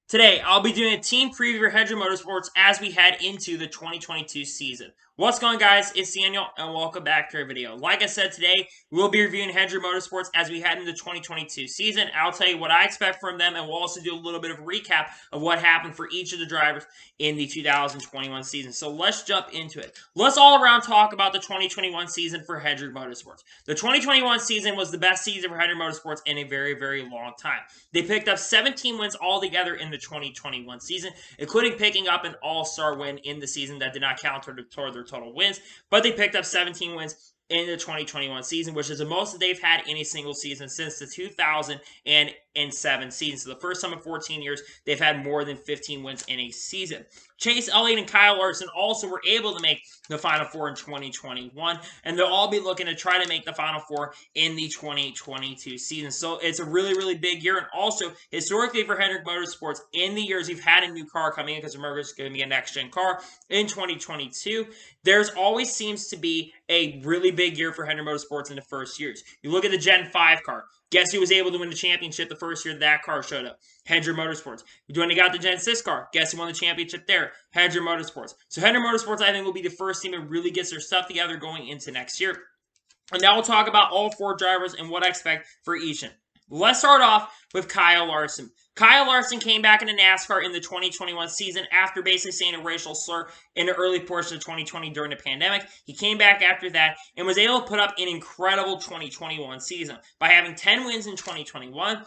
Today, I'll be doing a team preview for Hendrick Motorsports as we head into the 2022 season. What's going on, guys? It's Daniel, and welcome back to our video. Like I said, today, we'll be reviewing Hendrick Motorsports as we head into the 2022 season. I'll tell you what I expect from them, and we'll also do a little bit of a recap of what happened for each of the drivers in the 2021 season. So let's jump into it. Let's all around talk about the 2021 season for Hendrick Motorsports. The 2021 season was the best season for Hendrick Motorsports in a very, very long time. They picked up 17 wins altogether in the 2021 season, including picking up an all-star win in the season that did not count toward their total wins, but they picked up 17 wins in the 2021 season, which is the most that they've had in a single season since the 2007 season. So the first time in 14 years, they've had more than 15 wins in a season. Chase Elliott and Kyle Larson also were able to make the Final Four in 2021, and they'll all be looking to try to make the Final Four in the 2022 season. So it's a really, really big year, and also, historically for Hendrick Motorsports, in the years we've had a new car coming in, because remember, it's going to be a next-gen car in 2022, there's always seems to be a really big year for Hendrick Motorsports in the first years. You look at the Gen 5 car. Guess who was able to win the championship the first year that car showed up? Hendrick Motorsports. When they got the Gen 6 car, guess who won the championship there? Hendrick Motorsports. So Hendrick Motorsports, I think, will be the first team that really gets their stuff together going into next year. And now we'll talk about all four drivers and what I expect for each. Let's start off with Kyle Larson. Kyle Larson came back into NASCAR in the 2021 season after basically saying a racial slur in the early portion of 2020 during the pandemic. He came back after that and was able to put up an incredible 2021 season by having 10 wins in 2021.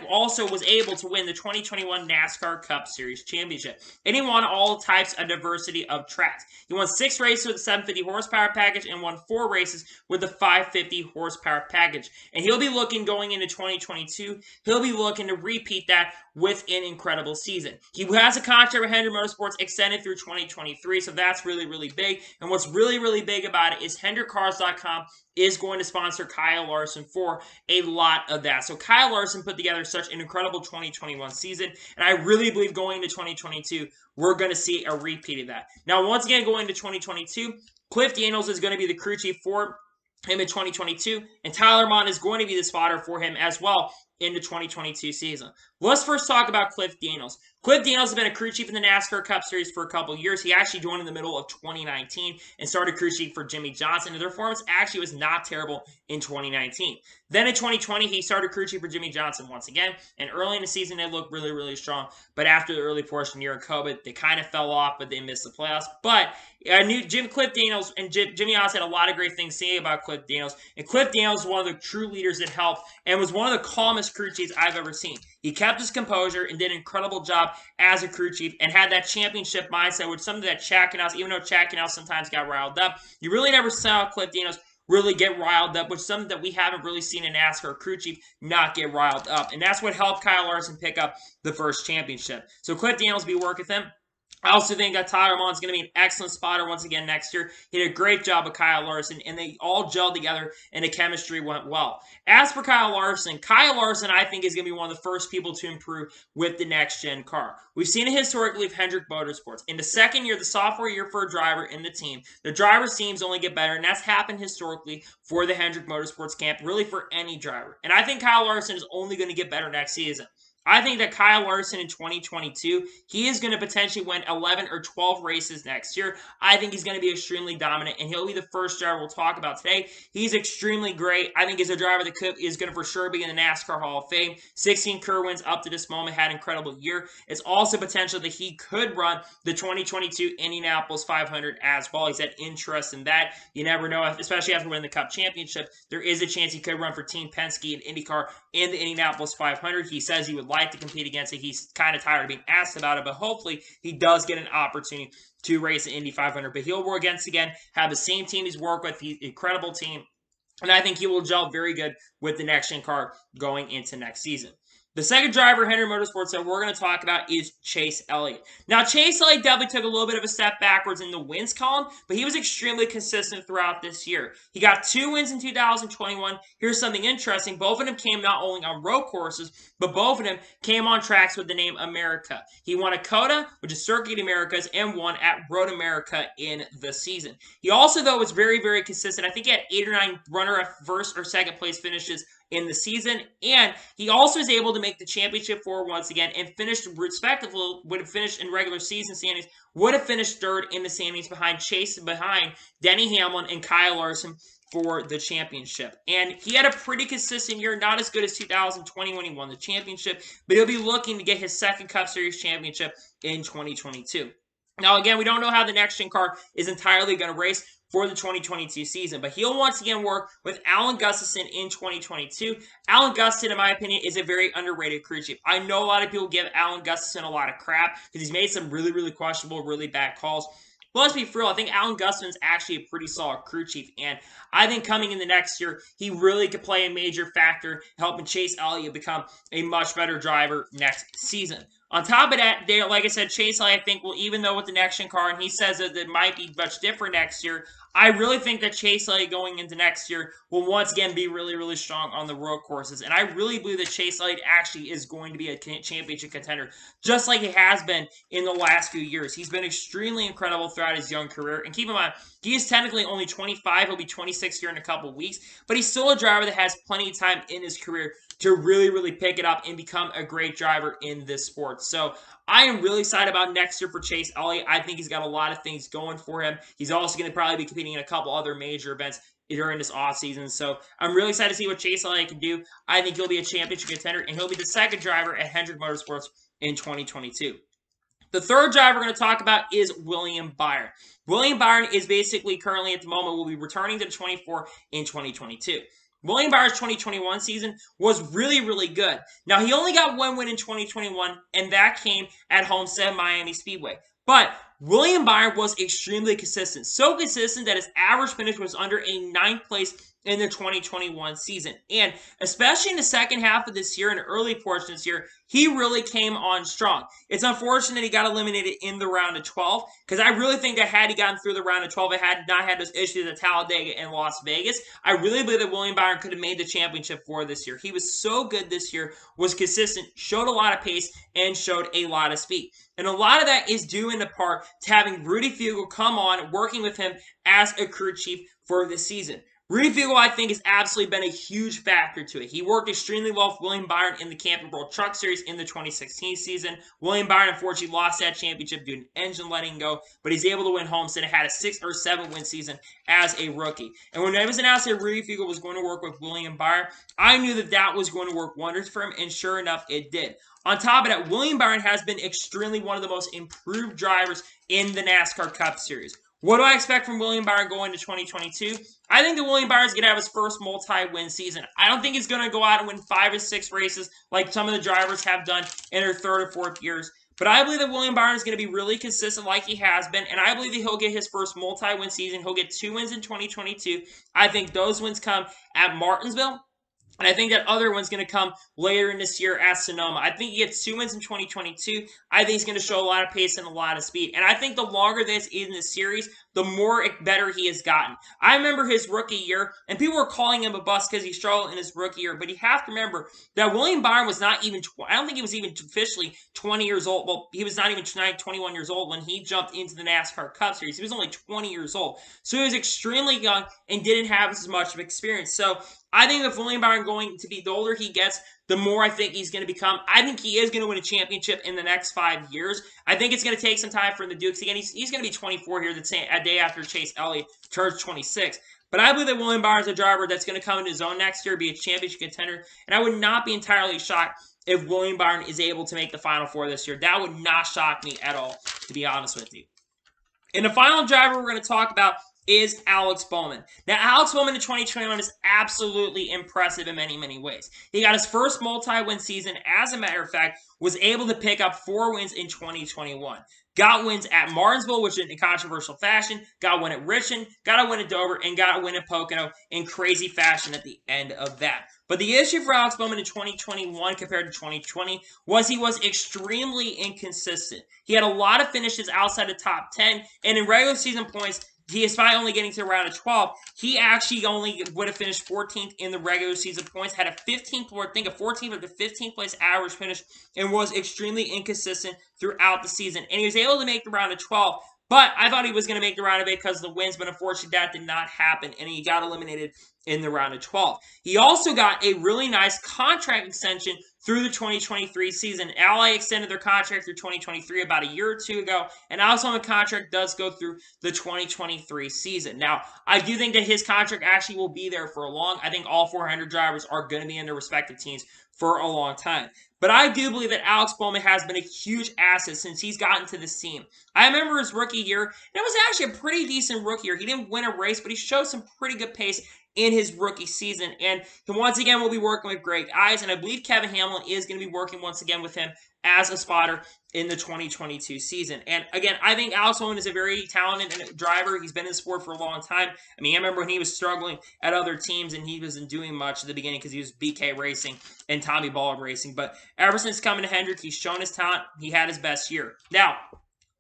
Also was able to win the 2021 NASCAR Cup Series Championship. And he won all types of diversity of tracks. He won 6 races with the 750 horsepower package and won 4 races with the 550 horsepower package. And he'll be looking going into 2022, he'll be looking to repeat that with an incredible season. He has a contract with Hendrick Motorsports extended through 2023, so that's really, really big. And what's really, really big about it is HendrickCars.com is going to sponsor Kyle Larson for a lot of that. So Kyle Larson put together such an incredible 2021 season, and I really believe going into 2022, we're going to see a repeat of that. Now, once again, going into 2022, Cliff Daniels is going to be the crew chief for him in 2022, and Tyler Mott is going to be the spotter for him as well in the 2022 season. Let's first talk about Cliff Daniels. Cliff Daniels has been a crew chief in the NASCAR Cup Series for a couple of years. He actually joined in the middle of 2019 and started crew chief for Jimmy Johnson, and their performance actually was not terrible in 2019. Then in 2020, he started crew chief for Jimmy Johnson once again, and early in the season, they looked really, really strong. But after the early portion year of COVID, they kind of fell off, but they missed the playoffs. But I knew Cliff Daniels and Jimmy Johnson had a lot of great things to say about Cliff Daniels, and Cliff Daniels was one of the true leaders that helped and was one of the calmest crew chiefs I've ever seen. He kept his composure and did an incredible job as a crew chief and had that championship mindset, which something that Chad Knaus, even though Chad Knaus sometimes got riled up, you really never saw Cliff Daniels really get riled up, which is something that we haven't really seen in NASCAR crew chief not get riled up. And that's what helped Kyle Larson pick up the first championship. So Cliff Daniels be working with him. I also think that Tyler Mott's going to be an excellent spotter once again next year. He did a great job with Kyle Larson, and they all gelled together, and the chemistry went well. As for Kyle Larson, I think, is going to be one of the first people to improve with the next-gen car. We've seen it historically with Hendrick Motorsports. In the second year, the sophomore year for a driver in the team, the driver's teams only get better, and that's happened historically for the Hendrick Motorsports camp, really for any driver. And I think Kyle Larson is only going to get better next season. I think that Kyle Larson in 2022, he is going to potentially win 11 or 12 races next year. I think he's going to be extremely dominant, and he'll be the first driver we'll talk about today. He's extremely great. I think he's a driver that is going to for sure be in the NASCAR Hall of Fame. 16 career wins up to this moment, had an incredible year. It's also potential that he could run the 2022 Indianapolis 500 as well. He's had interest in that. You never know, especially after winning the Cup Championship. There is a chance he could run for Team Penske and IndyCar in the Indianapolis 500. He says he would like to compete against it. He's kind of tired of being asked about it, but hopefully he does get an opportunity to race the Indy 500. But he'll work again, have the same team he's worked with, he's an incredible team, and I think he will gel very good with the next-gen car going into next season. The second driver, Hendrick Motorsports, that we're going to talk about is Chase Elliott. Now, Chase Elliott definitely took a little bit of a step backwards in the wins column, but he was extremely consistent throughout this year. He got 2 wins in 2021. Here's something interesting. Both of them came not only on road courses, but both of them came on tracks with the name America. He won a COTA, which is Circuit Americas, and won at Road America in the season. He also, though, was very, very consistent. I think he had 8 or 9 runner-up first or second place finishes in the season. And he also is able to make the championship four once again and finished respectively, would have finished in regular season standings, would have finished third in the standings behind Denny Hamlin and Kyle Larson for the championship. And he had a pretty consistent year, not as good as 2020 when he won the championship, but he'll be looking to get his second Cup Series championship in 2022. Now, again, we don't know how the next-gen car is entirely going to race for the 2022 season, but he'll once again work with Alan Gustafson in 2022. Alan Gustafson, in my opinion, is a very underrated crew chief. I know a lot of people give Alan Gustafson a lot of crap because he's made some really, really questionable, really bad calls. But let's be for real, I think Alan Gustafson's actually a pretty solid crew chief, and I think coming in the next year, he really could play a major factor helping Chase Elliott become a much better driver next season. On top of that, like I said, Chase Elliott, I think, will, even though with the next-gen car, and he says that it might be much different next year, I really think that Chase Elliott going into next year will once again be really, really strong on the road courses. And I really believe that Chase Elliott actually is going to be a championship contender, just like he has been in the last few years. He's been extremely incredible throughout his young career. And keep in mind, he is technically only 25. He'll be 26 here in a couple weeks. But he's still a driver that has plenty of time in his career to really, really pick it up and become a great driver in this sport. So I am really excited about next year for Chase Elliott. I think he's got a lot of things going for him. He's also going to probably be competing in a couple other major events during this offseason. So I'm really excited to see what Chase Elliott can do. I think he'll be a championship contender, and he'll be the second driver at Hendrick Motorsports in 2022. The third driver we're going to talk about is William Byron. William Byron is basically currently at the moment will be returning to the 24 in 2022. William Byron's 2021 season was really, really good. Now, he only got one win in 2021, and that came at Homestead Miami Speedway. But William Byron was extremely consistent. So consistent that his average finish was under a 9th place in the 2021 season. And especially in the second half of this year and early portion of this year, he really came on strong. It's unfortunate he got eliminated in the round of 12, because I really think that had he gotten through the round of 12, it had not had those issues at Talladega and Las Vegas, I really believe that William Byron could have made the championship for this year. He was so good this year, was consistent, showed a lot of pace, and showed a lot of speed. And a lot of that is due in the part to having Rudy Fugle come on, working with him as a crew chief for this season. Rudy Fugle, I think, has absolutely been a huge factor to it. He worked extremely well with William Byron in the Camping World Truck Series in the 2016 season. William Byron, unfortunately, lost that championship due to an engine letting go, but he's able to win Homestead and had a 6 or 7 win season as a rookie. And when it was announced that Rudy Fugle was going to work with William Byron, I knew that that was going to work wonders for him, and sure enough, it did. On top of that, William Byron has been extremely one of the most improved drivers in the NASCAR Cup Series. What do I expect from William Byron going to 2022? I think that William Byron is going to have his first multi-win season. I don't think he's going to go out and win 5 or 6 races like some of the drivers have done in their 3rd or 4th years. But I believe that William Byron is going to be really consistent like he has been, and I believe that he'll get his first multi-win season. He'll get 2 wins in 2022. I think those wins come at Martinsville. And I think that other one's going to come later in this year at Sonoma. I think he gets 2 wins in 2022. I think he's going to show a lot of pace and a lot of speed. And I think the longer this is in the series, the more better he has gotten. I remember his rookie year, and people were calling him a bust because he struggled in his rookie year. But you have to remember that William Byron was not even, I don't think he was even officially 20 years old. Well, he was not even 21 years old when he jumped into the NASCAR Cup Series. He was only 20 years old. So he was extremely young and didn't have as much of experience. So I think with William Byron going to be, the older he gets, the more I think he's going to become. I think he is going to win a championship in the next 5 years. I think it's going to take some time for him to do it. Again, he's going to be 24 here a day after Chase Elliott turns 26. But I believe that William Byron is a driver that's going to come into his own next year, be a championship contender. And I would not be entirely shocked if William Byron is able to make the Final Four this year. That would not shock me at all, to be honest with you. And the final driver we're going to talk about is Alex Bowman. Now, Alex Bowman in 2021 is absolutely impressive in many, many ways. He got his first multi-win season. As a matter of fact, was able to pick up 4 wins in 2021. Got wins at Martinsville, which in controversial fashion. Got a win at Richmond. Got a win at Dover. And got a win at Pocono in crazy fashion at the end of that. But the issue for Alex Bowman in 2021 compared to 2020 was he was extremely inconsistent. He had a lot of finishes outside the top 10. And in regular season points, despite only getting to the round of 12, he actually only would have finished 14th in the regular season points, had a 14th or the 15th place average finish, and was extremely inconsistent throughout the season. And he was able to make the round of 12, but I thought he was going to make the round of 8 because of the wins, but unfortunately that did not happen, and he got eliminated in the round of 12. He also got a really nice contract extension through the 2023 season. Ally extended their contract through 2023 about a year or two ago, and Alex Bowman contract does go through the 2023 season. Now, I do think that his contract actually will be there for a long. I think all 400 drivers are going to be in their respective teams for a long time. But I do believe that Alex Bowman has been a huge asset since he's gotten to this team. I remember his rookie year, and it was actually a pretty decent rookie year. He didn't win a race, but he showed some pretty good pace in his rookie season. And once again, we'll be working with great guys, and I believe Kevin Hamlin is going to be working once again with him as a spotter in the 2022 season. And again, I think Alex Bowman is a very talented driver. He's been in the sport for a long time. I mean, I remember when he was struggling at other teams and he wasn't doing much at the beginning because he was BK Racing and Tommy Ballard Racing. But ever since coming to Hendrick, he's shown his talent. He had his best year. Now,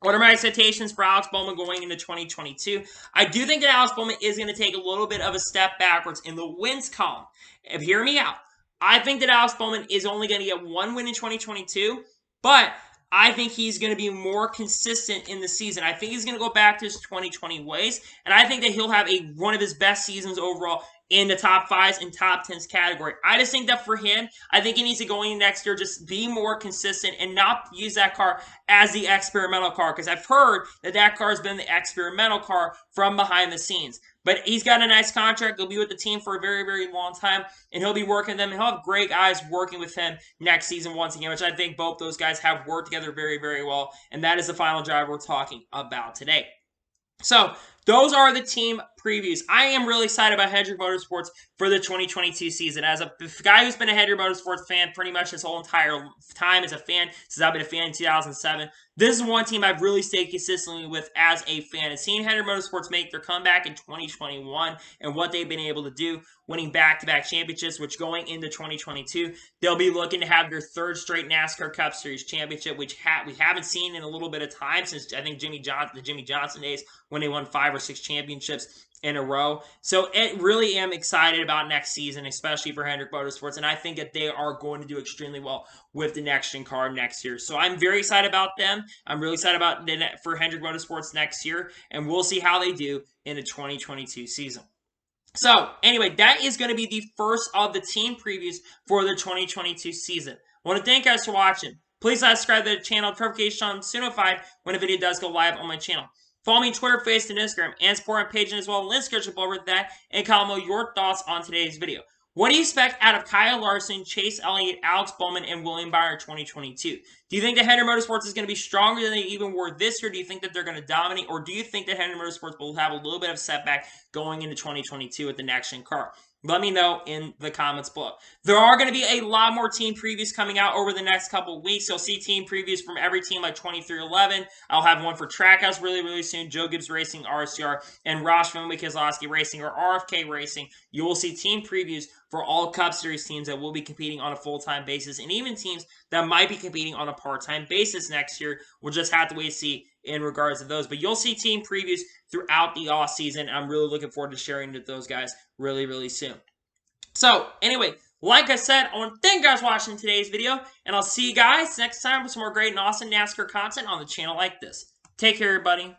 what are my expectations for Alex Bowman going into 2022? I do think that Alex Bowman is going to take a little bit of a step backwards in the wins column. If hear me out, I think that Alex Bowman is only going to get one win in 2022, but I think he's going to be more consistent in the season. I think he's going to go back to his 2020 ways, and I think that he'll have one of his best seasons overall in the top 5s and top 10s category. I just think that for him, I think he needs to go in next year, just be more consistent and not use that car as the experimental car, because I've heard that that car has been the experimental car from behind the scenes. But he's got a nice contract. He'll be with the team for a very, very long time, and he'll be working with them. And he'll have great guys working with him next season once again, which I think both those guys have worked together very, very well. And that is the final driver we're talking about today. So, those are the team previews. I am really excited about Hendrick Motorsports for the 2022 season. As a guy who's been a Hendrick Motorsports fan pretty much his whole entire time as a fan, since I've been a fan in 2007, this is one team I've really stayed consistently with as a fan. And seeing Hendrick Motorsports make their comeback in 2021 and what they've been able to do, winning back-to-back championships, which going into 2022, they'll be looking to have their third straight NASCAR Cup Series championship, which we haven't seen in a little bit of time since, I think, the Jimmy Johnson days when they won 5 or 6 championships in a row. So it really am excited about next season, especially for Hendrick Motorsports, and I think that they are going to do extremely well with the next-gen car next year. So I'm very excited about them. I'm really excited about for Hendrick Motorsports next year, and we'll see how they do in the 2022 season. So, anyway, that is going to be the first of the team previews for the 2022 season. I want to thank you guys for watching. Please subscribe to the channel, notification on so notified when a video does go live on my channel. Follow me on Twitter, Facebook, and Instagram, and support my page as well. Links description below with that, and comment your thoughts on today's video. What do you expect out of Kyle Larson, Chase Elliott, Alex Bowman, and William Byron 2022? Do you think that Hendrick Motorsports is going to be stronger than they even were this year? Do you think that they're going to dominate? Or do you think that Hendrick Motorsports will have a little bit of setback going into 2022 with the next-gen car? Let me know in the comments below. There are going to be a lot more team previews coming out over the next couple of weeks. You'll see team previews from every team like 2311. I'll have one for Trackhouse really, really soon. Joe Gibbs Racing, RCR, and Ross Fenwick Keselowski Racing or RFK Racing. You will see team previews for all Cup Series teams that will be competing on a full-time basis, and even teams that might be competing on a part-time basis next year. We'll just have to wait and see in regards to those. But you'll see team previews throughout the off-season. I'm really looking forward to sharing with those guys really, really soon. So, anyway, like I said, I want to thank you guys for watching today's video, and I'll see you guys next time with some more great and awesome NASCAR content on the channel like this. Take care, everybody.